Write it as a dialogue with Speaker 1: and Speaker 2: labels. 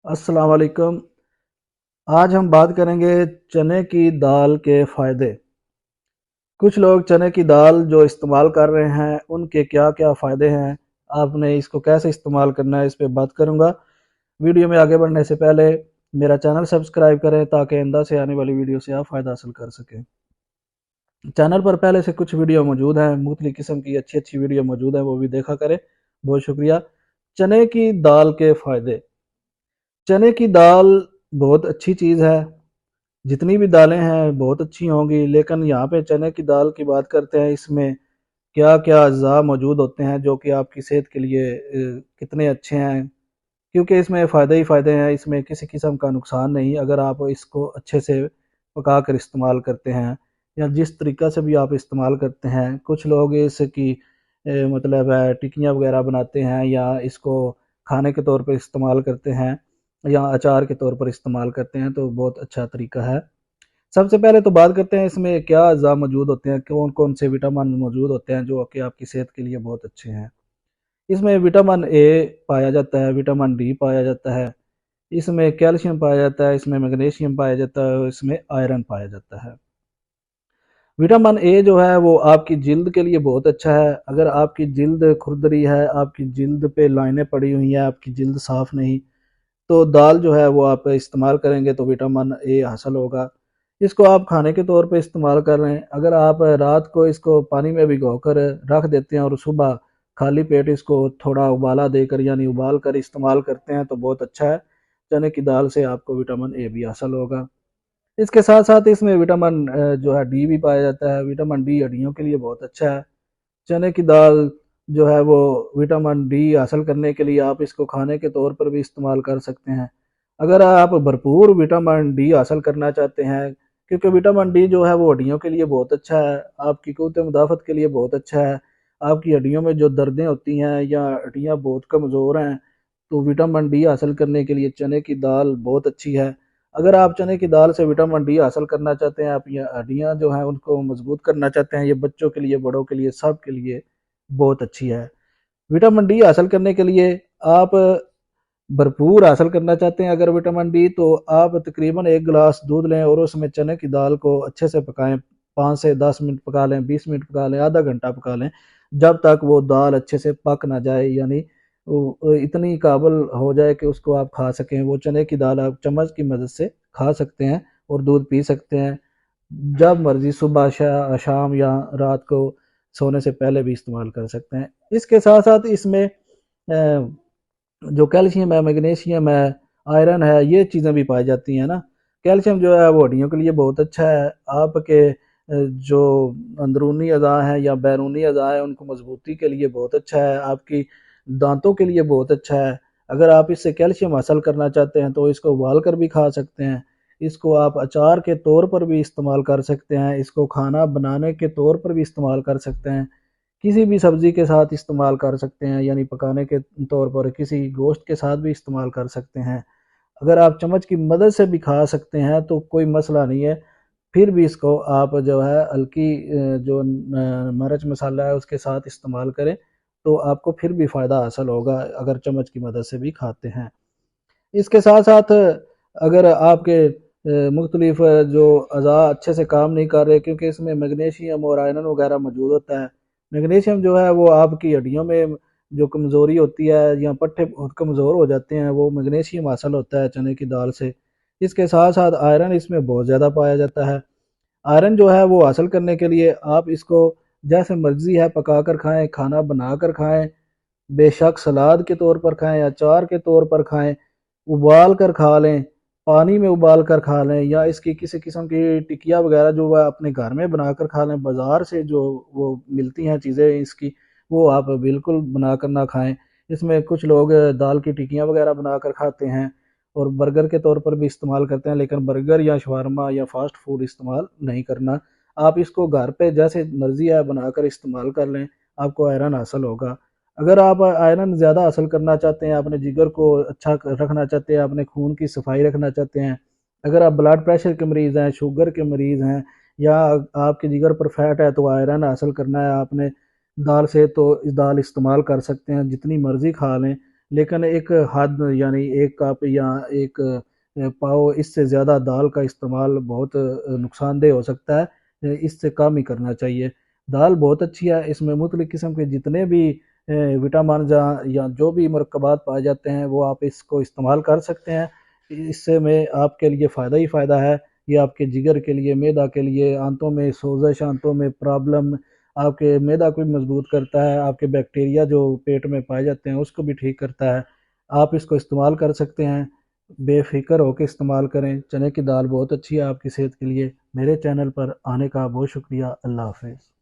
Speaker 1: अस्सलाम वालेकुम। आज हम बात करेंगे चने की दाल के फ़ायदे। कुछ लोग चने की दाल जो इस्तेमाल कर रहे हैं उनके क्या क्या फ़ायदे हैं, आपने इसको कैसे इस्तेमाल करना है, इस पे बात करूंगा। वीडियो में आगे बढ़ने से पहले मेरा चैनल सब्सक्राइब करें ताकि आइंदा से आने वाली वीडियो से आप फ़ायदा हासिल कर सकें। चैनल पर पहले से कुछ वीडियो मौजूद हैं, मुख्तलिफ़ किस्म की अच्छी अच्छी वीडियो मौजूद हैं, वो भी देखा करें। बहुत शुक्रिया। चने की दाल के फ़ायदे। चने की दाल बहुत अच्छी चीज़ है। जितनी भी दालें हैं बहुत अच्छी होंगी, लेकिन यहाँ पे चने की दाल की बात करते हैं। इसमें क्या क्या अज़्ज़ा मौजूद होते हैं जो कि आपकी सेहत के लिए कितने अच्छे हैं, क्योंकि इसमें फ़ायदे ही फ़ायदे हैं। इसमें किसी किस्म का नुकसान नहीं, अगर आप इसको अच्छे से पका कर इस्तेमाल करते हैं या जिस तरीक़ा से भी आप इस्तेमाल करते हैं। कुछ लोग इसकी मतलब टिक्कियाँ वगैरह बनाते हैं या इसको खाने के तौर पर इस्तेमाल करते हैं या अचार के तौर पर इस्तेमाल करते हैं, तो बहुत अच्छा तरीका है। सबसे पहले तो बात करते हैं इसमें क्या अज़्ज़ा मौजूद होते हैं, कौन कौन से विटामिन मौजूद होते हैं जो कि आपकी सेहत के लिए बहुत अच्छे हैं। इसमें विटामिन ए पाया जाता है, विटामिन डी पाया जाता है, इसमें कैल्शियम पाया जाता है, इसमें मैग्नीशियम पाया जाता है और इसमें आयरन पाया जाता है। विटामिन ए जो है वो आपकी जिल्द के लिए बहुत अच्छा है। अगर आपकी जिल्द खुरदरी है, आपकी जिल्द पे लाइनें पड़ी हुई हैं, आपकी जिल्द साफ़ नहीं, तो दाल जो है वो आप इस्तेमाल करेंगे तो विटामिन ए हासिल होगा। इसको आप खाने के तौर पे इस्तेमाल कर रहे हैं, अगर आप रात को इसको पानी में भिगोकर रख देते हैं और सुबह खाली पेट इसको थोड़ा उबाला देकर यानी उबाल कर इस्तेमाल करते हैं तो बहुत अच्छा है। चने की दाल से आपको विटामिन ए भी हासिल होगा। इसके साथ साथ इसमें विटामिन जो है डी भी पाया जाता है। विटामिन डी हड्डियों के लिए बहुत अच्छा है। चने की दाल जो है वो विटामिन डी हासिल करने के लिए आप इसको खाने के तौर पर भी इस्तेमाल कर सकते हैं। अगर आप भरपूर विटामिन डी हासिल करना चाहते हैं, क्योंकि विटामिन डी जो है वो हड्डियों के लिए बहुत अच्छा है, आपकी क़ुव्वत मुदाफ़त के लिए बहुत अच्छा है। आपकी हड्डियों में जो दर्दें होती हैं या हड्डियाँ बहुत कमज़ोर हैं, तो विटामिन डी हासिल करने के लिए चने की दाल बहुत अच्छी है। अगर आप चने की दाल से विटामिन डी हासिल करना चाहते हैं, आप ये हड्डियाँ जो हैं उनको मजबूत करना चाहते हैं, ये बच्चों के लिए, बड़ों के लिए, सब के लिए बहुत अच्छी है। विटामिन डी हासिल करने के लिए आप भरपूर हासिल करना चाहते हैं अगर विटामिन डी, तो आप तकरीबन 1 गिलास दूध लें और उसमें चने की दाल को अच्छे से पकाएं। 5 से 10 मिनट पका लें, 20 मिनट पका लें, आधा घंटा पका लें, जब तक वो दाल अच्छे से पक ना जाए, यानी वो इतनी काबिल हो जाए कि उसको आप खा सकें। वो चने की दाल आप चम्मच की मदद से खा सकते हैं और दूध पी सकते हैं जब मर्जी, सुबह शाम या रात को सोने से पहले भी इस्तेमाल कर सकते हैं। इसके साथ साथ इसमें जो कैल्शियम है, मैग्नीशियम है, आयरन है, ये चीज़ें भी पाई जाती हैं ना। कैल्शियम जो है वो हड्डियों के लिए बहुत अच्छा है। आपके जो अंदरूनी अज़ा हैं या बैरूनी अज़ा हैं उनको मजबूती के लिए बहुत अच्छा है। आपकी दांतों के लिए बहुत अच्छा है। अगर आप इससे कैल्शियम हासिल करना चाहते हैं तो इसको उबाल कर भी खा सकते हैं, इसको आप अचार के तौर पर भी इस्तेमाल कर सकते हैं, इसको खाना बनाने के तौर पर भी इस्तेमाल कर सकते हैं, किसी भी सब्ज़ी के साथ इस्तेमाल कर सकते हैं, यानी पकाने के तौर पर किसी गोश्त के साथ भी इस्तेमाल कर सकते हैं। अगर आप चम्मच की मदद से भी खा सकते हैं तो कोई मसला नहीं है। फिर भी इसको आप जो है हल्की जो मिर्च मसाला है उसके साथ इस्तेमाल करें तो आपको फिर भी फ़ायदा हासिल होगा अगर चम्मच की मदद से भी खाते हैं। इसके साथ साथ अगर आपके मुख्तलिफ जो अज़ा अच्छे से काम नहीं कर रहे, क्योंकि इसमें मैग्नीशियम और आयरन वगैरह मौजूद होता है। मैग्नीशियम जो है वो आपकी हड्डियों में जो कमज़ोरी होती है या पट्टे बहुत कमज़ोर हो जाते हैं, वो मैग्नीशियम हासिल होता है चने की दाल से। इसके साथ साथ आयरन इसमें बहुत ज़्यादा पाया जाता है। आयरन जो है वो हासिल करने के लिए आप इसको जैसे मर्ज़ी है पका कर खाएँ, खाना बना कर खाएँ, बेशक सलाद के तौर पर खाएँ, अचार के तौर पर खाएँ, उबाल कर खा लें, पानी में उबाल कर खा लें, या इसकी किसी किस्म की टिकिया वगैरह जो है अपने घर में बनाकर खा लें। बाज़ार से जो वो मिलती हैं चीज़ें इसकी, वो आप बिल्कुल बनाकर ना खाएँ। इसमें कुछ लोग दाल की टिक्कियाँ वगैरह बनाकर खाते हैं और बर्गर के तौर पर भी इस्तेमाल करते हैं, लेकिन बर्गर या शवारमा या फ़ास्ट फ़ूड इस्तेमाल नहीं करना। आप इसको घर पे जैसे मर्ज़ी है बनाकर इस्तेमाल कर लें, आपको आयरन हासिल होगा। अगर आप आयरन ज़्यादा हासिल करना चाहते हैं, अपने जिगर को अच्छा रखना चाहते हैं, अपने खून की सफाई रखना चाहते हैं, अगर आप ब्लड प्रेशर के मरीज़ हैं, शुगर के मरीज़ हैं, या आपके जिगर पर फैट है, तो आयरन हासिल करना है आपने दाल से, तो इस दाल इस्तेमाल कर सकते हैं, जितनी मर्ज़ी खा लें, لیکن ایک حد یعنی ایک کپ یا ایک پاؤ اس سے زیادہ دال کا استعمال بہت نقصان دہ ہو سکتا ہے، اس سے کم ہی کرنا چاہیے۔ دال بہت اچھی ہے، اس میں مختلف قسم کے جتنے بھی وٹامن یا جو بھی مرکبات پائے جاتے ہیں وہ آپ اس کو استعمال کر سکتے ہیں۔ اس سے میں آپ کے لیے فائدہ ہی فائدہ ہے۔ یہ آپ کے جگر کے لیے، معدہ کے لیے، آنتوں میں سوزش، آنتوں میں پرابلم، آپ کے معدہ کو بھی مضبوط کرتا ہے، آپ کے بیکٹیریا جو پیٹ میں پائے جاتے ہیں اس کو بھی ٹھیک کرتا ہے۔ آپ اس کو استعمال کر سکتے ہیں، بے فکر ہو کے استعمال کریں۔ چنے کی دال بہت اچھی ہے آپ کی صحت کے لیے۔ میرے چینل پر آنے کا بہت شکریہ۔ اللہ حافظ۔